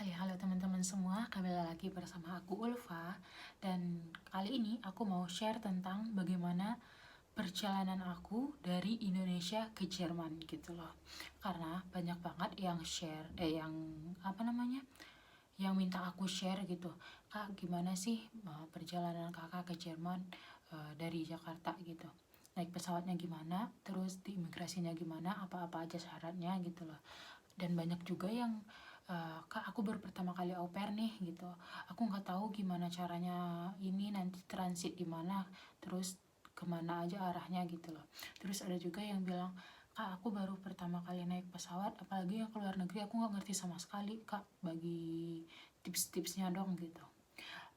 Halo teman-teman semua, kembali lagi bersama aku Ulfa. Dan kali ini aku mau share tentang bagaimana perjalanan aku dari Indonesia ke Jerman gitu loh. Karena banyak banget yang share, yang minta aku share gitu. Kak, gimana sih perjalanan kakak ke Jerman dari Jakarta gitu. Naik pesawatnya gimana, terus di imigrasinya gimana, apa-apa aja syaratnya gitu loh. Dan banyak juga yang kak, aku baru pertama kali au pair nih gitu, aku nggak tahu gimana caranya, ini nanti transit di mana, terus kemana aja arahnya gitu loh. Terus ada juga yang bilang, kak, aku baru pertama kali naik pesawat, apalagi yang ke luar negeri, aku nggak ngerti sama sekali, kak, bagi tips-tipsnya dong gitu.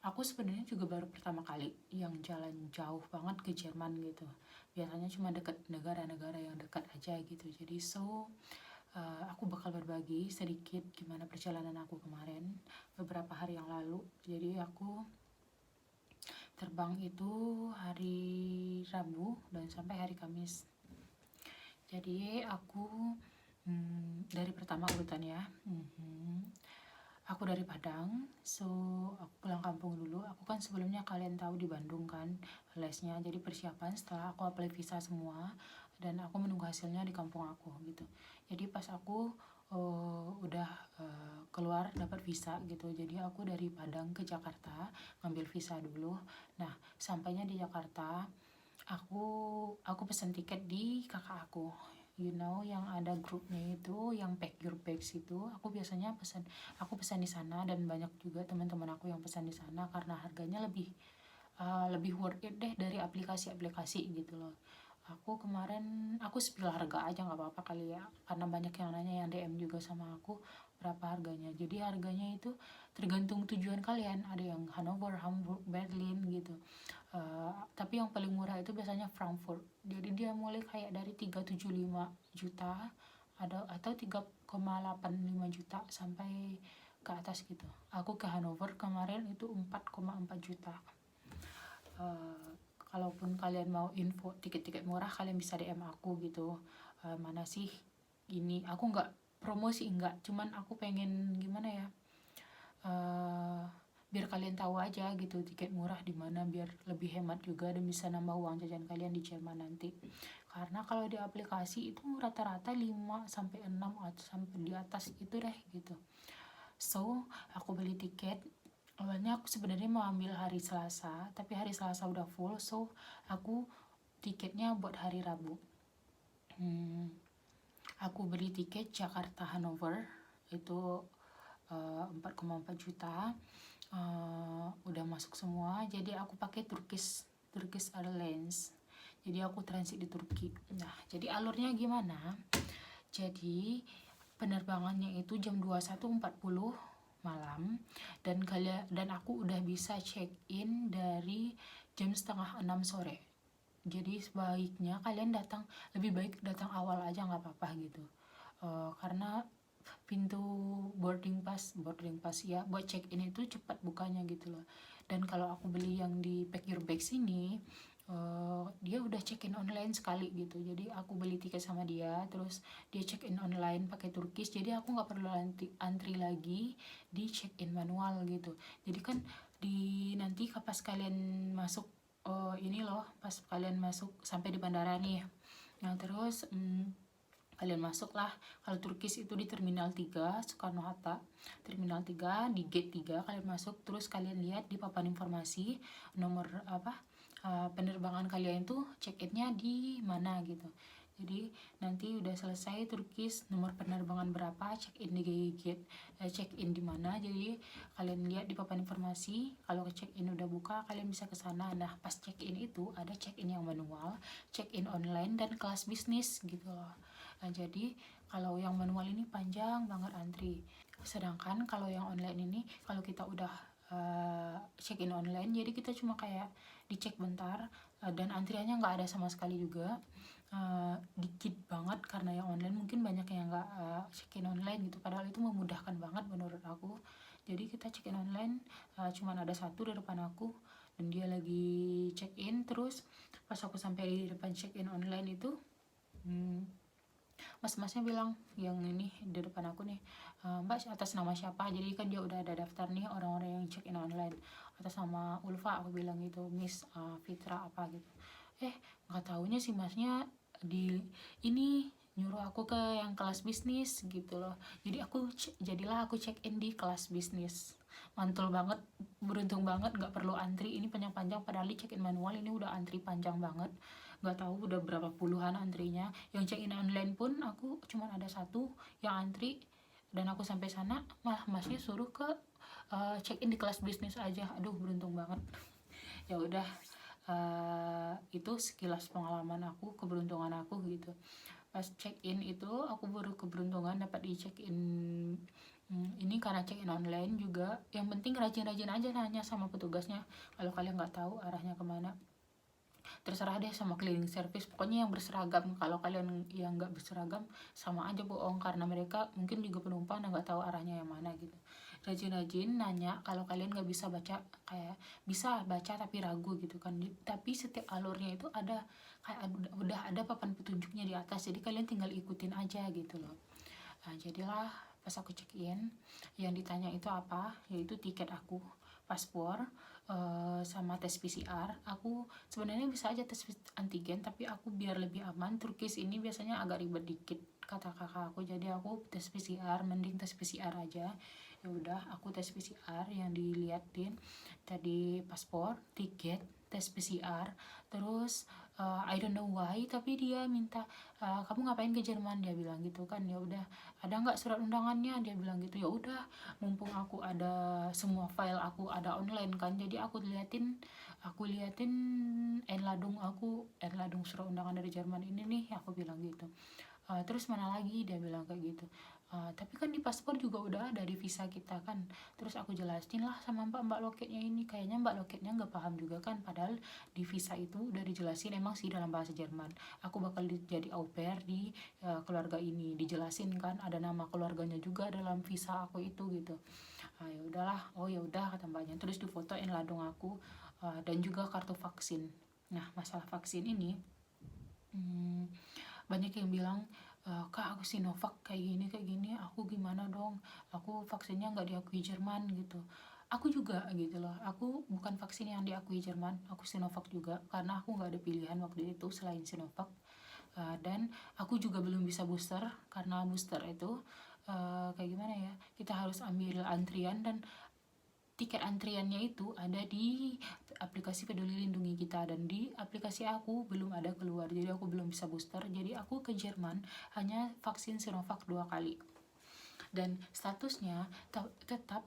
Aku sebenarnya juga baru pertama kali yang jalan jauh banget ke Jerman gitu. Biasanya cuma deket negara-negara yang dekat aja gitu. Jadi aku bakal berbagi sedikit gimana perjalanan aku kemarin beberapa hari yang lalu. Jadi aku terbang itu hari Rabu dan sampai hari Kamis. Jadi aku dari pertama urutan ya. Aku dari Padang, so aku pulang kampung dulu. Aku kan sebelumnya, kalian tahu, di Bandung kan lesnya. Jadi persiapan setelah aku apply visa semua dan aku menunggu hasilnya di kampung aku gitu. Jadi pas aku udah keluar dapat visa gitu. Jadi aku dari Padang ke Jakarta ngambil visa dulu. Nah, sampainya di Jakarta, aku pesan tiket di kakak aku, yang ada grupnya itu, yang pack your bags itu. Aku pesan di sana, dan banyak juga teman-teman aku yang pesan di sana karena harganya lebih worth it deh dari aplikasi-aplikasi gitu loh. Aku spill harga aja, nggak apa-apa kali ya, karena banyak yang nanya, yang DM juga sama aku berapa harganya. Jadi harganya itu tergantung tujuan kalian, ada yang Hanover, Hamburg, Berlin gitu. Tapi yang paling murah itu biasanya Frankfurt. Jadi dia mulai kayak dari 3,75 juta atau 3,85 juta sampai ke atas gitu. Aku ke Hanover kemarin itu 4,4 juta. Kalaupun kalian mau info tiket-tiket murah, kalian bisa DM aku gitu. Mana sih ini? Aku nggak promosi, nggak, cuman aku pengen gimana ya, biar kalian tahu aja gitu tiket murah di mana, biar lebih hemat juga dan bisa nambah uang jajan kalian di Jerman nanti. Karena kalau di aplikasi itu rata-rata 5 sampai 6 atau sampai di atas itu deh gitu. So, aku beli tiket. Awalnya aku sebenarnya mau ambil hari Selasa, tapi hari Selasa udah full, so aku tiketnya buat hari Rabu. Aku beli tiket Jakarta Hanover itu 4,4 juta. Udah masuk semua, jadi aku pakai Turkish Airlines. Jadi aku transit di Turki. Nah, jadi alurnya gimana? Jadi penerbangannya itu jam 21.40 malam, dan aku udah bisa check in dari jam setengah 6 sore. Jadi sebaiknya kalian lebih baik datang awal aja, nggak apa-apa gitu. Karena pintu boarding pass ya, buat check in itu cepat bukanya gitu loh. Dan kalau aku beli yang di Pack Your Bags ini, dia udah check in online sekali gitu. Jadi aku beli tiket sama dia, terus dia check in online pakai Turkish, jadi aku nggak perlu antri lagi di check in manual gitu. Jadi kan nanti pas kalian masuk, ini loh, pas kalian masuk sampai di bandara nih. Nah, terus kalian masuklah. Kalau Turkish itu di Terminal 3 Soekarno Hatta, Terminal 3 di gate 3 kalian masuk. Terus kalian lihat di papan informasi nomor penerbangan kalian itu check in-nya di mana gitu. Jadi nanti udah selesai Turkish, nomor penerbangan berapa, check in di gate, check in di mana. Jadi kalian lihat di papan informasi, kalau check in udah buka kalian bisa ke sana. Nah, pas check in itu ada check in yang manual, check in online, dan kelas bisnis gitu loh. Nah, jadi kalau yang manual ini panjang banget antri. Sedangkan kalau yang online ini, kalau kita udah check in online, jadi kita cuma kayak dicek bentar, dan antriannya nggak ada sama sekali juga. Dikit banget, karena yang online mungkin banyak yang nggak check in online gitu, padahal itu memudahkan banget menurut aku. Jadi kita check in online, cuman ada satu di depan aku dan dia lagi check in. Terus pas aku sampai di depan check in online itu, Mas-masnya bilang yang ini di depan aku nih, Mbak atas nama siapa, jadi kan dia udah ada daftar nih orang-orang yang check in online. Atas nama Ulfa, aku bilang gitu, Miss Fitra apa gitu. Nggak taunya si masnya di ini nyuruh aku ke yang kelas bisnis gitu loh. Jadi jadilah aku check in di kelas bisnis. Mantul banget, beruntung banget nggak perlu antri ini panjang-panjang, padahal di check in manual ini udah antri panjang banget. Nggak tahu udah berapa puluhan antrinya. Yang check in online pun aku cuma ada satu yang antri, dan aku sampai sana malah masnya suruh ke check in di kelas bisnis aja. Aduh, beruntung banget. Ya udah, itu sekilas pengalaman aku, keberuntungan aku gitu. Pas check in itu aku baru keberuntungan dapat di check in ini karena check in online juga. Yang penting rajin-rajin aja nanya sama petugasnya kalau kalian nggak tahu arahnya kemana. Terserah deh sama cleaning service, pokoknya yang berseragam. Kalau kalian yang nggak berseragam sama aja bohong, karena mereka mungkin juga penumpang dan nggak tahu arahnya yang mana gitu. Rajin-rajin nanya kalau kalian nggak bisa baca, kayak bisa baca tapi ragu gitu kan. Tapi setiap alurnya itu ada kayak udah ada papan petunjuknya di atas, jadi kalian tinggal ikutin aja gitu loh. Jadilah pas aku check in yang ditanya itu apa, yaitu tiket aku, paspor, sama tes PCR. Aku sebenarnya bisa aja tes antigen, tapi aku biar lebih aman, Turkis ini biasanya agak ribet dikit kata kakak aku, jadi aku tes PCR, mending tes PCR aja. Ya udah, aku tes PCR, yang diliatin tadi paspor, tiket, tes PCR. Terus I don't know why, tapi dia minta, kamu ngapain ke Jerman, dia bilang gitu kan. Ya udah, ada nggak surat undangannya, dia bilang gitu. Ya udah, mumpung aku ada semua file, aku ada online kan, jadi aku liatin Enladung surat undangan dari Jerman ini nih, aku bilang gitu. Terus mana lagi, dia bilang kayak gitu. Tapi kan di paspor juga udah ada di visa kita kan. Terus aku jelasin lah sama mbak loketnya ini, kayaknya mbak loketnya nggak paham juga kan, padahal di visa itu udah dijelasin emang sih dalam bahasa Jerman, aku bakal jadi au pair di keluarga ini, dijelasin kan, ada nama keluarganya juga dalam visa aku itu gitu. Ya udahlah, oh ya udah kata mbaknya. Terus difotoin ladung aku, dan juga kartu vaksin. Nah, masalah vaksin ini, banyak yang bilang, Kak aku Sinovac kayak gini, aku gimana dong, aku vaksinnya nggak diakui Jerman gitu. Aku juga gitu loh, aku bukan vaksin yang diakui Jerman, aku Sinovac juga, karena aku nggak ada pilihan waktu itu selain Sinovac. Dan aku juga belum bisa booster, karena booster itu kayak gimana ya, kita harus ambil antrian, dan tiket antriannya itu ada di aplikasi Peduli Lindungi kita, dan di aplikasi aku belum ada keluar, jadi aku belum bisa booster. Jadi aku ke Jerman hanya vaksin Sinovac 2 kali, dan statusnya tetap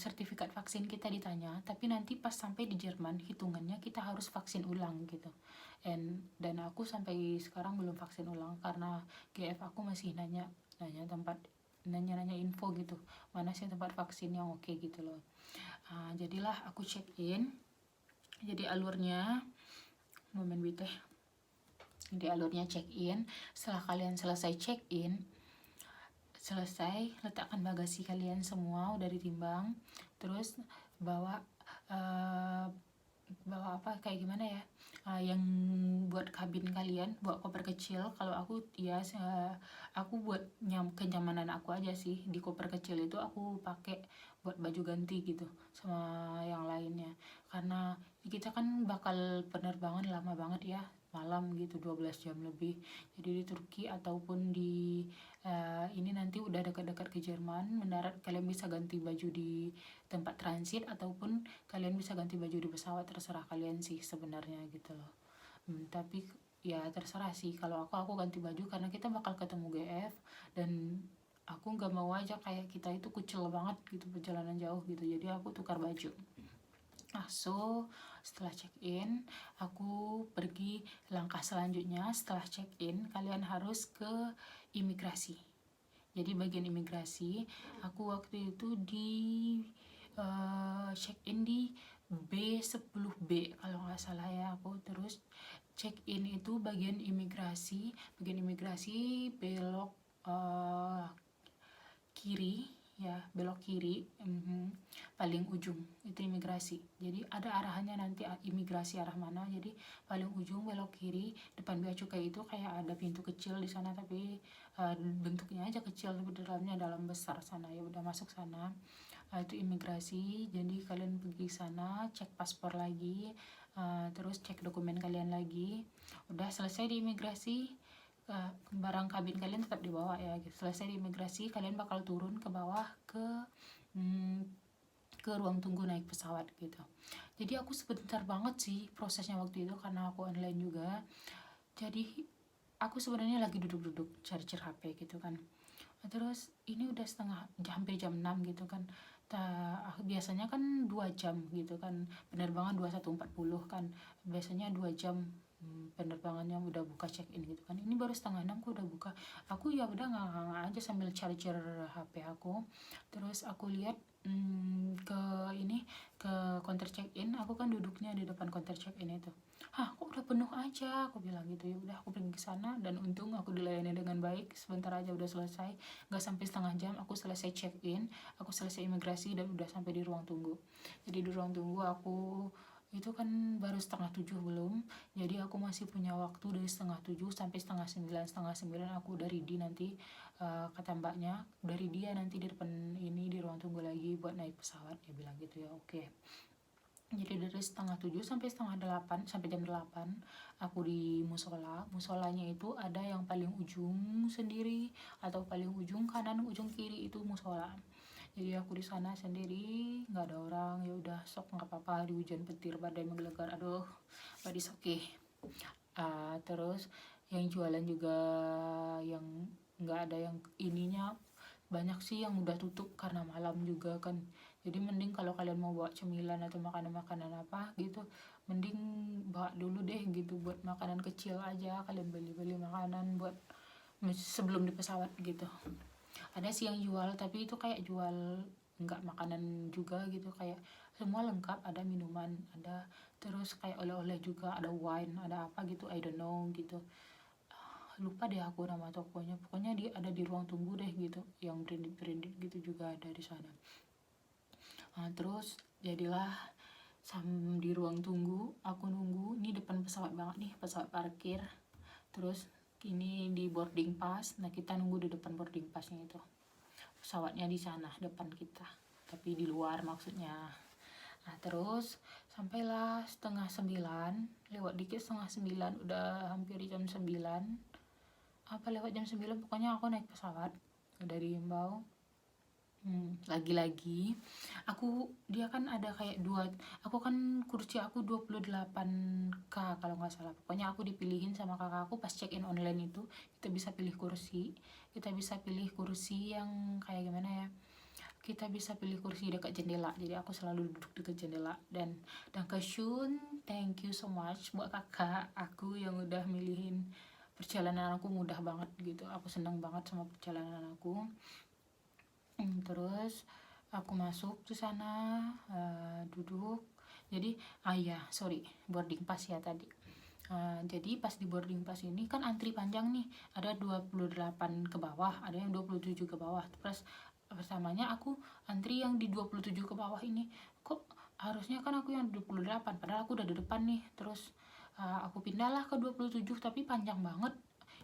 sertifikat vaksin kita ditanya, tapi nanti pas sampai di Jerman hitungannya kita harus vaksin ulang gitu. Dan aku sampai sekarang belum vaksin ulang, karena GF aku masih nanya info gitu, mana sih tempat vaksin yang oke gitu loh. Jadilah aku check in. Jadi alurnya check in. Setelah kalian selesai check in, letakkan bagasi kalian semua udah ditimbang, terus bawa apa kayak gimana ya, yang buat kabin kalian, bawa koper kecil. Kalau aku ya, aku buat kenyamanan aku aja sih, di koper kecil itu aku pakai buat baju ganti gitu sama yang lainnya, karena kita kan bakal penerbangan lama banget ya, malam gitu, 12 jam lebih. Jadi di Turki ataupun di ini nanti udah dekat-dekat ke Jerman mendarat, kalian bisa ganti baju di tempat transit, ataupun kalian bisa ganti baju di pesawat, terserah kalian sih sebenarnya gitu loh. Tapi ya terserah sih, kalau aku ganti baju karena kita bakal ketemu GF, dan aku nggak mau aja kayak kita itu kucel banget gitu perjalanan jauh gitu, jadi aku tukar baju. So setelah check in, aku pergi langkah selanjutnya. Setelah check in, kalian harus ke imigrasi. Jadi bagian imigrasi, aku waktu itu di check in di B10B kalau nggak salah ya aku. Terus check in itu bagian imigrasi belok kiri, ya, belok kiri, paling ujung itu imigrasi. Jadi ada arahannya nanti imigrasi arah mana. Jadi paling ujung belok kiri, depan bea cukai itu kayak ada pintu kecil di sana, tapi bentuknya aja kecil, tapi dalamnya dalam besar sana. Ya udah masuk sana. Itu imigrasi. Jadi kalian pergi sana, cek paspor lagi, terus cek dokumen kalian lagi. Udah selesai di imigrasi, barang kabin kalian tetap dibawa ya gitu. Selesai di imigrasi, kalian bakal turun ke bawah ke ruang tunggu naik pesawat gitu. Jadi aku sebentar banget sih prosesnya waktu itu, karena aku online juga. Jadi aku sebenarnya lagi duduk-duduk charger HP gitu kan. Terus ini udah hampir jam 6 gitu kan. Biasanya kan 2 jam gitu kan, penerbangan 21.40 kan, biasanya 2 jam penerbangan yang udah buka check in gitu kan. Ini baru setengah 6 aku udah buka. Aku ya udah nggak aja sambil charger HP aku. Terus aku lihat ke counter check in. Aku kan duduknya di depan counter check in itu. Kok udah penuh aja, aku bilang gitu. Ya udah aku pergi ke sana, dan untung aku dilayani dengan baik. Sebentar aja udah selesai, nggak sampai setengah jam aku selesai check in, aku selesai imigrasi, dan udah sampai di ruang tunggu. Jadi di ruang tunggu aku itu kan baru 8:30 belum, jadi aku masih punya waktu dari 8:30 sampai 8:30. 8:30 aku udah ready nanti, kata mbaknya dari dia nanti di depan ini di ruang tunggu lagi buat naik pesawat. Dia bilang gitu ya, oke. Jadi dari 7:30 sampai 7:30, sampai jam 8 aku di musolanya itu ada yang paling ujung sendiri, atau paling ujung kanan ujung kiri itu musola. Jadi aku di sana sendiri, nggak ada orang. Ya udah, sok nggak apa-apa, di hujan petir badai menggelegar, aduh but it's okay. Terus yang jualan juga yang nggak ada yang ininya, banyak sih yang udah tutup karena malam juga kan. Jadi mending kalau kalian mau bawa cemilan atau makanan-makanan apa gitu, mending bawa dulu deh gitu, buat makanan kecil aja. Kalian beli-beli makanan buat sebelum di pesawat gitu. Ada sih yang jual, tapi itu kayak jual nggak makanan juga gitu, kayak semua lengkap, ada minuman, ada terus kayak oleh-oleh juga, ada wine, ada apa gitu, I don't know gitu. Lupa deh aku nama tokonya, pokoknya dia ada di ruang tunggu deh gitu, yang branded gitu juga ada di sana. Terus jadilah di ruang tunggu aku nunggu. Ini depan pesawat banget nih, pesawat parkir. Terus ini di boarding pass. Nah, kita nunggu di depan boarding passnya itu. Pesawatnya di sana depan kita, tapi di luar maksudnya. Nah, terus sampailah 8:30, lewat dikit 8:30, udah hampir jam 9. Apa lewat jam 9, pokoknya aku naik pesawat dari Rimbau. Lagi-lagi dia kan ada kayak aku kan kursi aku 28K kalau nggak salah. Pokoknya aku dipilihin sama kakak aku pas check in online itu. Kita bisa pilih kursi yang kayak gimana ya, kita bisa pilih kursi dekat jendela. Jadi aku selalu duduk dekat jendela. Dan Shun, thank you so much buat kakak aku yang udah milihin. Perjalanan aku mudah banget gitu, aku senang banget sama perjalanan aku. Terus aku masuk ke sana, duduk. Jadi boarding pass ya tadi. Jadi pas di boarding pass ini kan antri panjang nih, ada 28 ke bawah, ada yang 27 ke bawah. Terus pertamanya aku antri yang di 27 ke bawah ini. Kok harusnya kan aku yang 28, padahal aku udah di depan nih. Terus aku pindahlah ke 27, tapi panjang banget.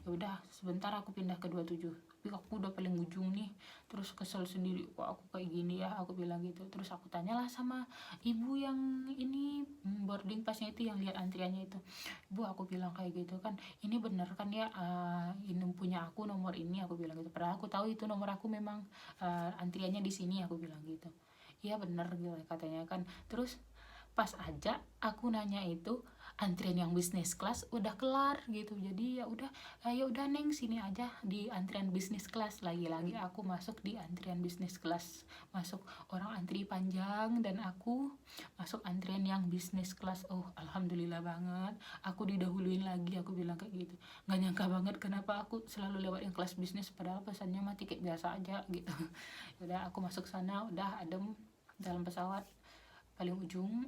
Ya udah, sebentar aku pindah ke 27, tapi aku udah paling ujung nih. Terus kesel sendiri, kok aku kayak gini ya, aku bilang gitu. Terus aku tanyalah sama ibu yang ini boarding passnya itu, yang lihat antriannya itu. Bu, aku bilang kayak gitu kan, ini bener kan ya, ini punya aku nomor ini, aku bilang gitu. Padahal aku tahu itu nomor aku, memang antriannya di sini, aku bilang gitu. Iya bener gitu katanya kan. Terus pas aja aku nanya itu, antrian yang bisnis kelas udah kelar gitu. Jadi ya udah neng sini aja di antrian bisnis kelas. Lagi-lagi aku masuk di antrian bisnis kelas, masuk orang antri panjang dan aku masuk antrian yang bisnis kelas. Alhamdulillah banget, aku didahuluin lagi, aku bilang kayak gitu. Nggak nyangka banget kenapa aku selalu lewat yang kelas bisnis, padahal pesannya mah tiket biasa aja gitu. Udah aku masuk sana, udah adem dalam pesawat, paling ujung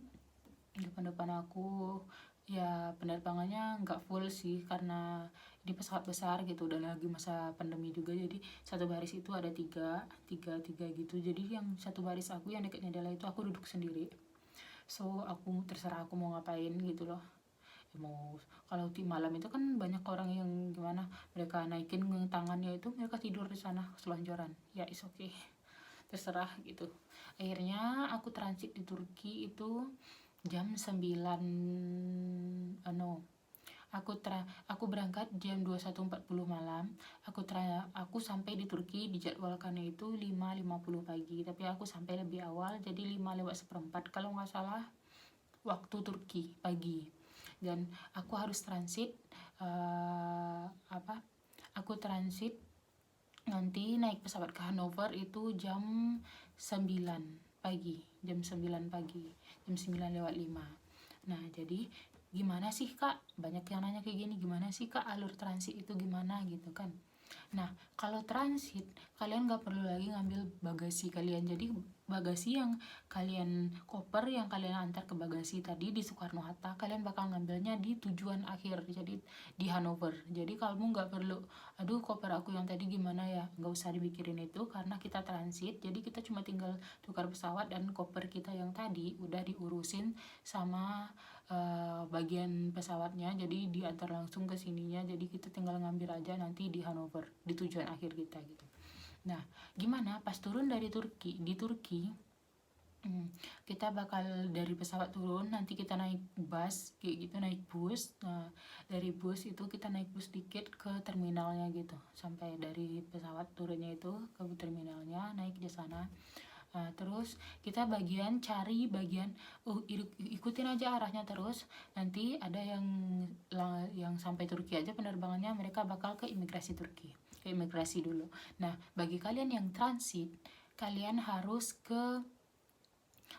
depan aku. ya penerbangannya nggak full sih karena di pesawat besar gitu, udah lagi masa pandemi juga, jadi satu baris itu ada tiga tiga tiga gitu. Jadi yang satu baris aku yang dekat jendela itu aku duduk sendiri, so aku terserah aku mau ngapain gitu loh. Mau kalau di malam itu kan banyak orang yang gimana, mereka naikin tangannya itu mereka tidur di sana selonjoran, ya is okay, terserah gitu. Akhirnya aku transit di Turki itu jam 9, no, aku berangkat jam 21.40 malam. Aku sampai di Turki dijadwalkannya itu 5.50 pagi, tapi aku sampai lebih awal jadi 5 lewat 1/4 kalau nggak salah waktu Turki pagi. Dan aku harus transit aku transit nanti naik pesawat ke Hanover itu jam 9 pagi, jam 9 pagi, jam 9 lewat 5. Nah jadi gimana sih kak, banyak yang nanya kayak gini, gimana sih kak alur transit itu gimana gitu kan. Nah kalau transit kalian nggak perlu lagi ngambil bagasi kalian, jadi bagasi yang kalian koper yang kalian antar ke bagasi tadi di Soekarno Hatta, kalian bakal ngambilnya di tujuan akhir, jadi di Hanover. Jadi kamu nggak perlu aduh koper aku yang tadi gimana ya, nggak usah dipikirin itu karena kita transit, jadi kita cuma tinggal tukar pesawat dan koper kita yang tadi udah diurusin sama bagian pesawatnya, jadi diantar langsung ke sininya, jadi kita tinggal ngambil aja nanti di Hanover di tujuan akhir kita gitu. Nah gimana pas turun dari Turki, di Turki kita bakal dari pesawat turun, nanti kita naik bus kayak gitu, naik bus. Nah dari bus itu kita naik bus dikit ke terminalnya gitu, sampai dari pesawat turunnya itu ke terminalnya, naik di sana. Terus kita cari bagian ikutin aja arahnya terus, nanti ada yang sampai Turki aja penerbangannya, mereka bakal ke imigrasi Turki, ke imigrasi dulu. Nah bagi kalian yang transit, kalian harus ke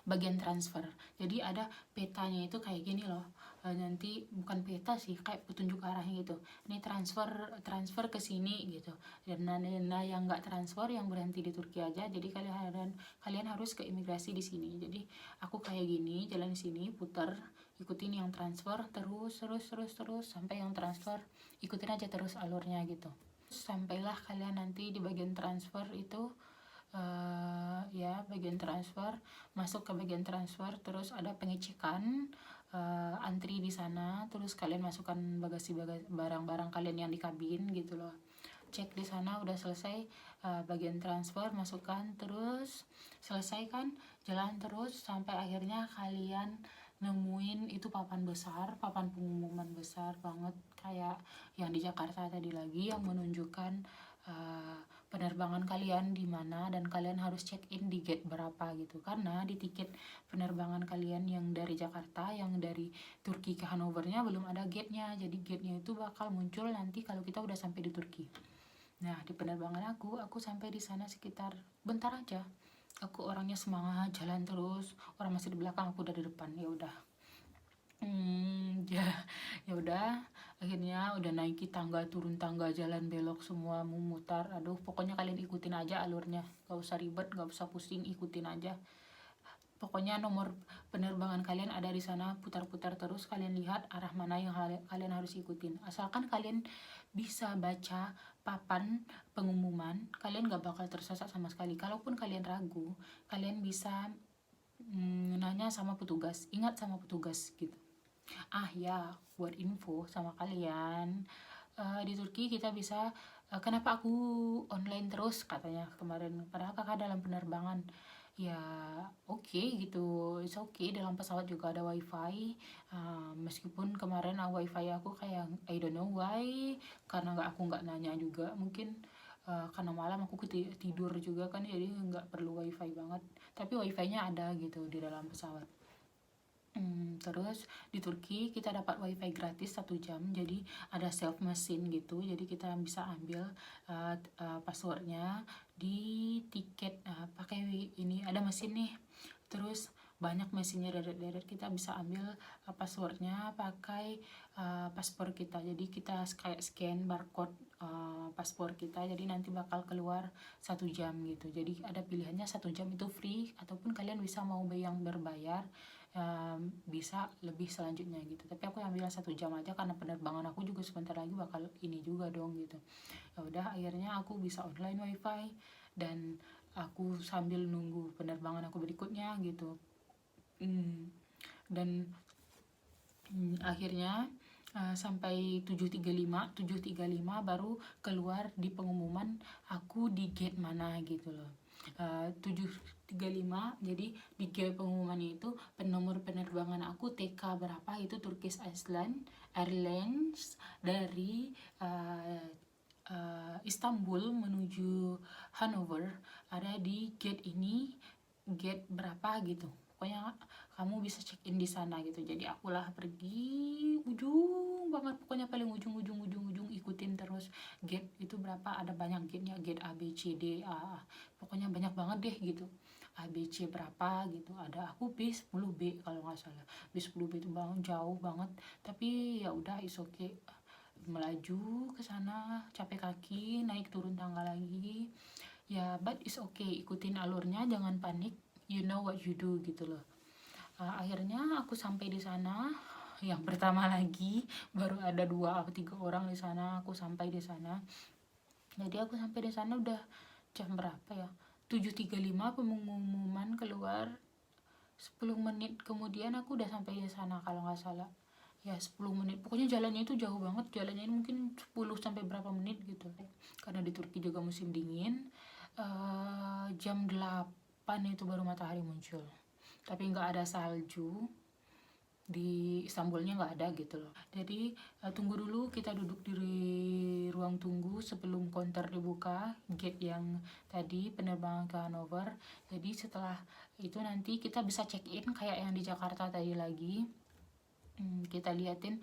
bagian transfer. Jadi ada petanya itu kayak gini loh. Nanti bukan peta sih, kayak petunjuk arahnya gitu. Ini transfer ke sini gitu. Dan yang nggak transfer, yang berhenti di Turki aja. Jadi kalian harus ke imigrasi di sini. Jadi aku kayak gini, jalan di sini, putar, ikutin yang transfer terus sampai yang transfer, ikutin aja terus alurnya gitu. Sampailah kalian nanti di bagian transfer itu. Ya bagian transfer, masuk ke bagian transfer, terus ada pengecekan, antri di sana, terus kalian masukkan barang-barang kalian yang di kabin gitu loh, cek di sana, udah selesai bagian transfer, masukkan, terus selesai kan, jalan terus sampai akhirnya kalian nemuin itu papan pengumuman besar banget kayak yang di Jakarta tadi lagi, yang menunjukkan penerbangan kalian di mana dan kalian harus check in di gate berapa gitu, karena di tiket penerbangan kalian yang dari Jakarta, yang dari Turki ke Hanovernya belum ada gate-nya, jadi gate-nya itu bakal muncul nanti kalau kita udah sampai di Turki. Nah di penerbangan aku sampai di sana sekitar bentar aja, aku orangnya semangat jalan terus, orang masih di belakang, aku udah di depan, ya udah ya udah akhirnya udah naiki tangga, turun tangga, jalan belok semua, memutar, aduh pokoknya kalian ikutin aja alurnya, gak usah ribet, gak usah pusing, ikutin aja. Pokoknya nomor penerbangan kalian ada di sana, putar-putar terus, kalian lihat arah mana yang kalian harus ikutin. Asalkan kalian bisa baca papan pengumuman, kalian gak bakal tersesat sama sekali. Kalaupun kalian ragu, kalian bisa nanya sama petugas, ingat sama petugas gitu. Ya buat info sama kalian, di Turki kita bisa kenapa aku online terus katanya kemarin, padahal kakak dalam penerbangan. Ya oke gitu, it's okay, dalam pesawat juga ada wifi, meskipun kemarin wifi aku kayak I don't know why, karena aku nggak nanya juga, mungkin karena malam aku tidur juga kan, jadi nggak perlu wifi banget, tapi wifi-nya ada gitu di dalam pesawat. Terus di Turki kita dapat wifi gratis 1 jam, jadi ada self machine gitu, jadi kita bisa ambil passwordnya di tiket, pakai ini ada mesin nih, terus banyak mesinnya deret-deret, kita bisa ambil passwordnya pakai paspor kita, jadi kita kayak scan barcode paspor kita, jadi nanti bakal keluar 1 jam gitu. Jadi ada pilihannya 1 jam itu free, ataupun kalian bisa mau yang berbayar, bisa lebih selanjutnya gitu. Tapi aku ambil 1 jam aja karena penerbangan aku juga sebentar lagi bakal ini juga dong gitu. Ya udah, akhirnya aku bisa online wifi dan aku sambil nunggu penerbangan aku berikutnya gitu. Dan akhirnya sampai 7.35 baru keluar di pengumuman aku di gate mana gitu loh. 7.35, jadi di gate pengumuman itu nomor penerbangan aku TK berapa itu Turkish Airlines dari Istanbul menuju Hanover, ada di gate ini, gate berapa gitu. Pokoknya kamu bisa check in di sana gitu. Jadi akulah pergi ujung banget, pokoknya paling ujung ikutin terus gate itu berapa, ada banyak gate-nya, gate A B C D A, pokoknya banyak banget deh gitu. A B C berapa gitu, ada aku B10B kalau nggak salah. B10B itu jauh banget, tapi ya udah, is okay. Melaju ke sana, capek kaki, naik turun tangga lagi. Ya, but it's okay, ikutin alurnya, jangan panik. You know what you do gitu loh. Akhirnya aku sampai di sana. Yang pertama lagi baru ada 2 atau 3 orang di sana. Aku sampai di sana. Jadi aku sampai di sana udah jam berapa ya? 7.35 pengumuman keluar. 10 menit kemudian aku udah sampai di sana kalau nggak salah. Ya 10 menit. Pokoknya jalannya itu jauh banget. Jalannya ini mungkin 10 sampai berapa menit gitu. Karena di Turki juga musim dingin. Jam 8 itu baru matahari muncul. Tapi nggak ada salju, di Istanbulnya nggak ada gitu loh. Jadi tunggu dulu, kita duduk di ruang tunggu sebelum konter dibuka, gate yang tadi penerbangan ke Hanover. Jadi setelah itu nanti kita bisa check in kayak yang di Jakarta tadi lagi. Kita liatin,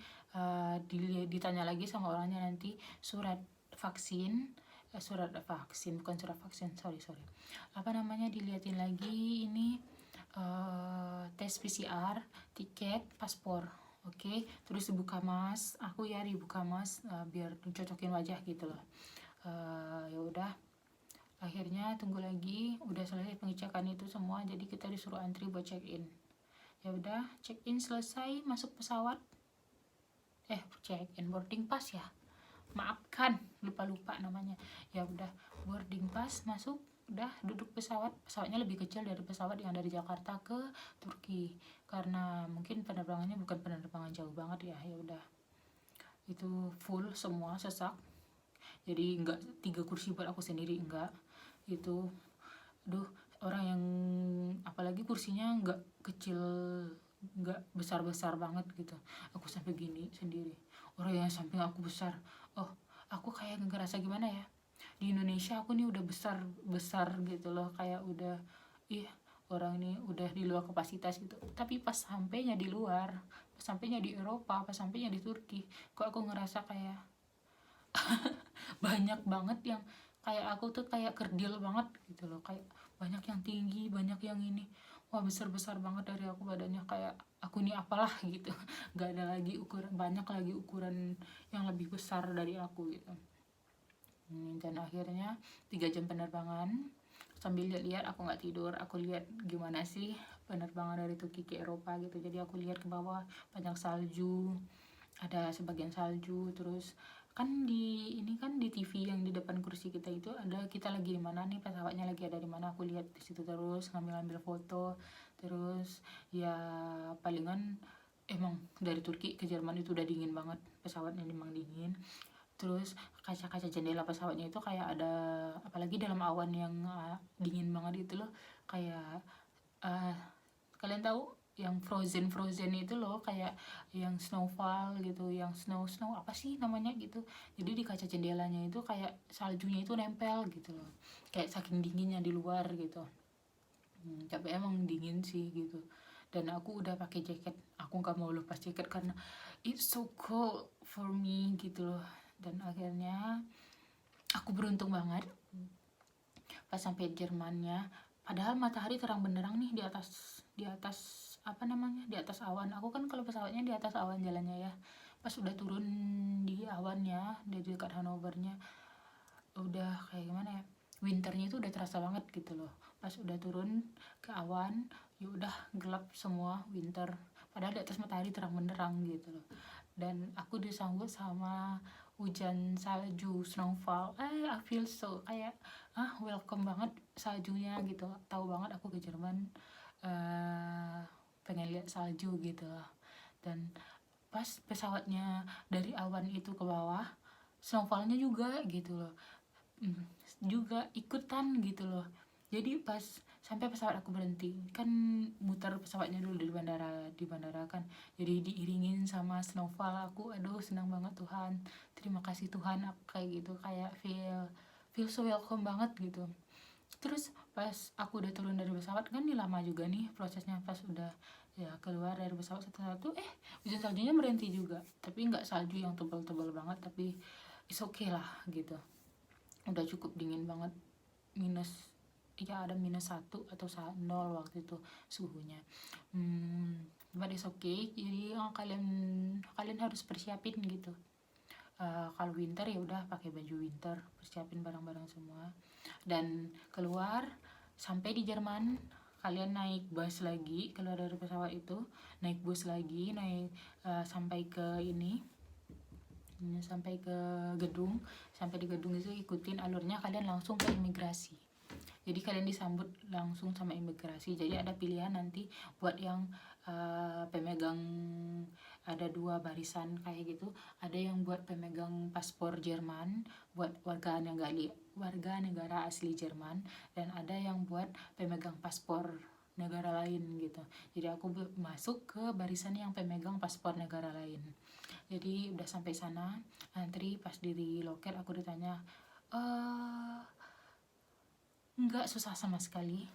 ditanya lagi sama orangnya nanti surat vaksin, bukan surat vaksin, sorry, apa namanya, diliatin lagi ini tes PCR, tiket, paspor. Oke, terus dibuka mas, aku ya dibuka mas, biar cocokin wajah gitu loh. Ya udah, akhirnya tunggu lagi, udah selesai pengecekan itu semua, jadi kita disuruh antri buat check in. Ya udah, check in selesai, masuk pesawat, check in, boarding pass ya, maafkan, lupa namanya. Ya udah, boarding pass, masuk, udah duduk pesawatnya lebih kecil dari pesawat yang dari Jakarta ke Turki, karena mungkin penerbangannya bukan penerbangan jauh banget ya. Ya udah, itu full semua, sesak. Jadi enggak 3 kursi buat aku sendiri, enggak. Itu orang yang apalagi kursinya enggak kecil, enggak besar banget gitu. Aku sampai gini sendiri. Orang yang samping aku besar. Aku kayak ngerasa gimana ya? Di Indonesia aku nih udah besar gitu loh, kayak udah orang ini udah di luar kapasitas gitu. Tapi pas sampainya di luar, pas sampainya di Eropa, pas sampainya di Turki, kok aku ngerasa kayak banyak banget yang kayak aku tuh kayak kerdil banget gitu loh, kayak banyak yang tinggi, banyak yang ini, wah besar banget dari aku badannya, kayak aku ini apalah gitu. Gak ada lagi banyak lagi ukuran yang lebih besar dari aku gitu. Dan akhirnya 3 jam penerbangan, sambil lihat aku nggak tidur, aku lihat gimana sih penerbangan dari Turki ke Eropa gitu. Jadi aku lihat ke bawah, banyak salju, ada sebagian salju. Terus kan di TV yang di depan kursi kita itu ada kita lagi di mana nih, pesawatnya lagi ada di mana, aku lihat di situ terus ngambil foto. Terus ya palingan emang dari Turki ke Jerman itu udah dingin banget, pesawatnya memang dingin. Terus kaca-kaca jendela pesawatnya itu kayak ada, apalagi dalam awan yang dingin banget itu loh, kayak kalian tahu yang frozen itu loh, kayak yang snowfall gitu, yang snow apa sih namanya gitu. Jadi di kaca jendelanya itu kayak saljunya itu nempel gitu loh, kayak saking dinginnya di luar gitu. Tapi emang dingin sih gitu. Dan aku udah pakai jaket, aku nggak mau lepas jaket karena it's so cold for me gitu loh. Dan akhirnya aku beruntung banget pas sampai Jermannya, padahal matahari terang benderang nih di atas apa namanya, di atas awan. Aku kan kalau pesawatnya di atas awan jalannya ya, Pas udah turun di awannya, di dekat Hanovernya, udah kayak gimana ya, winternya itu udah terasa banget gitu loh. Pas udah turun ke awan, ya udah gelap semua, winter, padahal di atas matahari terang benderang gitu loh. Dan aku disambut sama hujan salju, snowfall. I feel so kayak welcome banget saljunya gitu. Tahu banget aku ke Jerman pengen lihat salju gitu loh. Dan pas pesawatnya dari awan itu ke bawah, snowfallnya juga gitu loh. Juga ikutan gitu loh. Jadi pas sampai pesawat aku berhenti, kan muter pesawatnya dulu di bandara kan, jadi diiringin sama snowfall. Aku aduh senang banget, Tuhan, terima kasih Tuhan, aku kayak gitu, kayak feel so welcome banget gitu. Terus pas aku udah turun dari pesawat, kan ini lama juga nih prosesnya. Pas udah ya keluar dari pesawat satu-satu, hujan saljunya berhenti juga, tapi nggak salju yang tebal-tebal banget, tapi it's okay lah gitu. Udah cukup dingin banget, minus, ya ada -1 atau 0 waktu itu suhunya. But it's okay. Jadi kalian harus persiapin gitu. Kalau winter ya udah pakai baju winter, persiapin barang-barang semua. Dan keluar sampai di Jerman, kalian naik bus lagi, keluar dari pesawat itu naik bus lagi, sampai ke sampai ke gedung. Sampai di gedung itu ikutin alurnya, kalian langsung ke imigrasi. Jadi kalian disambut langsung sama imigrasi. Jadi ada pilihan nanti buat yang pemegang, ada 2 barisan kayak gitu. Ada yang buat pemegang paspor Jerman, buat warga negara asli Jerman, dan ada yang buat pemegang paspor negara lain gitu. Jadi aku masuk ke barisan yang pemegang paspor negara lain. Jadi udah sampai sana, antri. Pas di loket aku ditanya, nggak susah sama sekali,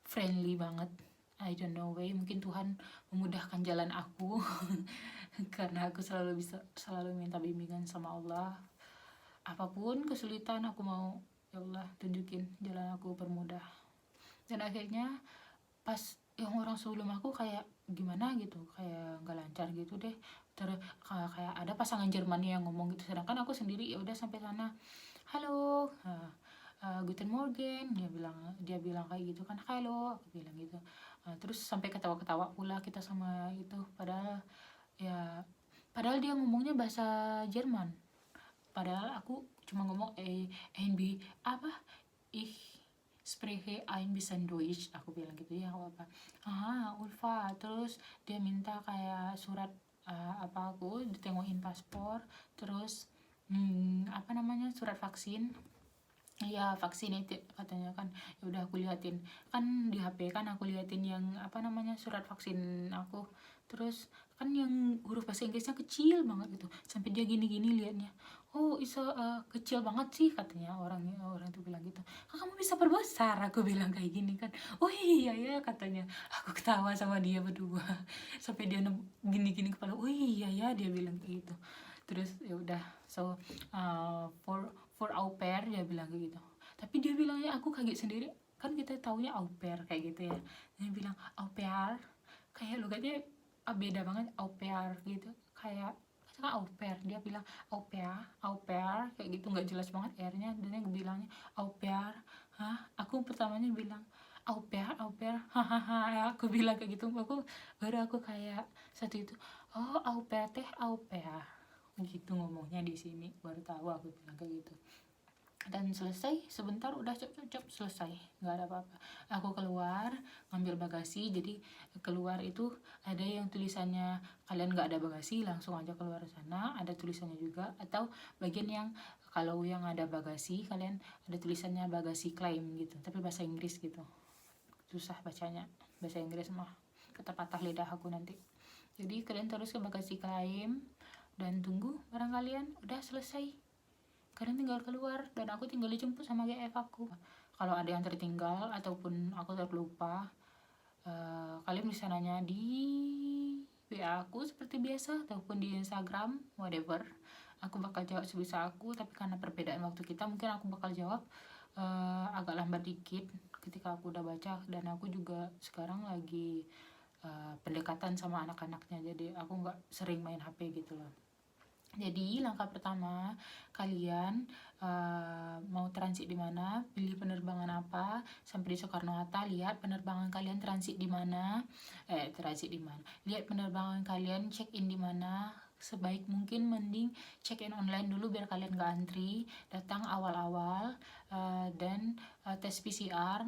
friendly banget. I don't know why, mungkin Tuhan memudahkan jalan aku karena aku selalu minta bimbingan sama Allah. Apapun kesulitan aku mau, ya Allah tunjukin jalan aku, permudah. Dan akhirnya pas yang orang sebelum aku kayak gimana gitu, kayak nggak lancar gitu deh. Terus kayak ada pasangan Jerman yang ngomong gitu, sedangkan aku sendiri ya udah sampai sana, halo, Guten Morgen, dia bilang kayak gitu kan, halo, aku bilang gitu. Terus sampai ketawa-ketawa pula kita sama itu, padahal dia ngomongnya bahasa Jerman, padahal aku cuma ngomong NB apa, ich spreche ein bisschen Deutsch, aku bilang gitu ya, apa Ulfa. Terus dia minta kayak surat, aku ditengokin paspor, terus surat vaksin. Ya vaccinated katanya kan. Ya udah aku liatin kan di HP, kan aku liatin yang surat vaksin aku. Terus kan yang huruf bahasa Inggrisnya kecil banget gitu, sampai dia gini-gini liatnya. Oh bisa kecil banget sih katanya, orang itu bilang gitu. Kamu bisa perbesar, aku bilang kayak gini kan. Oh iya ya katanya. Aku ketawa sama dia berdua sampai dia gini-gini kepala. Oh iya ya, dia bilang kayak gitu. Terus ya udah, so for au pair, dia bilang kayak gitu. Tapi dia bilangnya, aku kaget sendiri, kan kita taunya au pair kayak gitu ya. Dia bilang au pair, kayak logatnya beda banget, au pair gitu, kayak kan au pair, dia bilang au pair kayak gitu, nggak jelas banget R-nya. Dan dia bilangnya au pair. Aku pertamanya bilang au pair hahaha, aku bilang kayak gitu. Aku kayak satu itu, oh au pair teh au pair gitu ngomongnya di sini, baru tahu aku bilang kayak gitu. Dan selesai sebentar, udah cep selesai, nggak ada apa-apa. Aku keluar ngambil bagasi. Jadi keluar itu ada yang tulisannya kalian nggak ada bagasi langsung aja keluar sana, ada tulisannya juga. Atau bagian yang kalau yang ada bagasi, kalian ada tulisannya bagasi claim gitu, tapi bahasa Inggris gitu, susah bacanya bahasa Inggris mah, patah lidah aku nanti. Jadi kalian terus ke bagasi claim dan tunggu barang kalian udah selesai, kalian tinggal keluar dan aku tinggal dijemput sama GF aku. Kalau ada yang tertinggal ataupun aku terlupa, kalian bisa nanya di WA aku seperti biasa, ataupun di Instagram, whatever. Aku bakal jawab sebisa aku, tapi karena perbedaan waktu kita, mungkin aku bakal jawab agak lambat dikit ketika aku udah baca. Dan aku juga sekarang lagi pendekatan sama anak-anaknya, jadi aku nggak sering main HP gitu loh. Jadi langkah pertama, kalian mau transit di mana, pilih penerbangan apa, sampai di Soekarno-Hatta, lihat penerbangan kalian transit di mana, lihat penerbangan kalian check in di mana. Sebaik mungkin mending check in online dulu biar kalian gak antri, datang awal-awal, dan tes PCR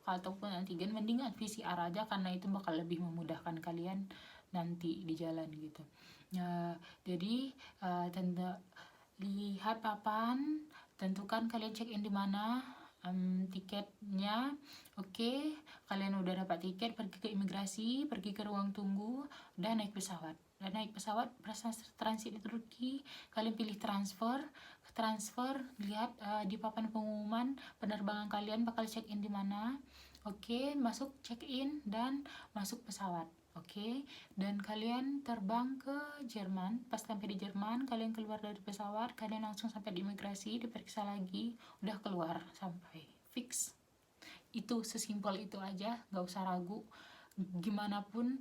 ataupun antigen, mending PCR aja karena itu bakal lebih memudahkan kalian nanti di jalan gitu. Jadi lihat papan, tentukan kalian check in di mana, tiketnya, oke, kalian udah dapat tiket, pergi ke imigrasi, pergi ke ruang tunggu, dan naik pesawat. Transit di Turki, kalian pilih transfer, lihat di papan pengumuman penerbangan kalian bakal check in di mana. Oke, masuk check in dan masuk pesawat. Oke, dan kalian terbang ke Jerman. Pas sampai di Jerman, kalian keluar dari pesawat, kalian langsung sampai di imigrasi, diperiksa lagi, udah keluar sampai fix. Itu sesimpel itu aja, gak usah ragu. Gimana pun,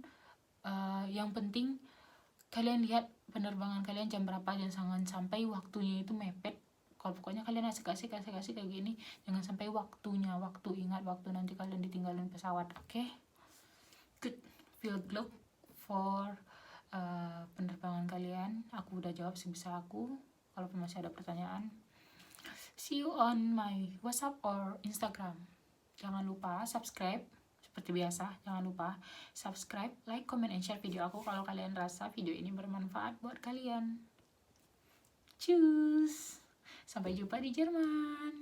yang penting kalian lihat penerbangan kalian jam berapa, jangan sampai waktunya itu mepet. Kalau pokoknya kalian asik-asik kayak gini, jangan sampai ingat waktu nanti kalian ditinggalin pesawat. Oke? Good. Feel glad for penerbangan kalian. Aku udah jawab sebisa aku. Kalaupun masih ada pertanyaan, see you on my WhatsApp or Instagram. Jangan lupa subscribe. Seperti biasa, jangan lupa subscribe, like, comment, and share video aku kalau kalian rasa video ini bermanfaat buat kalian. Cus. Sampai jumpa di Jerman.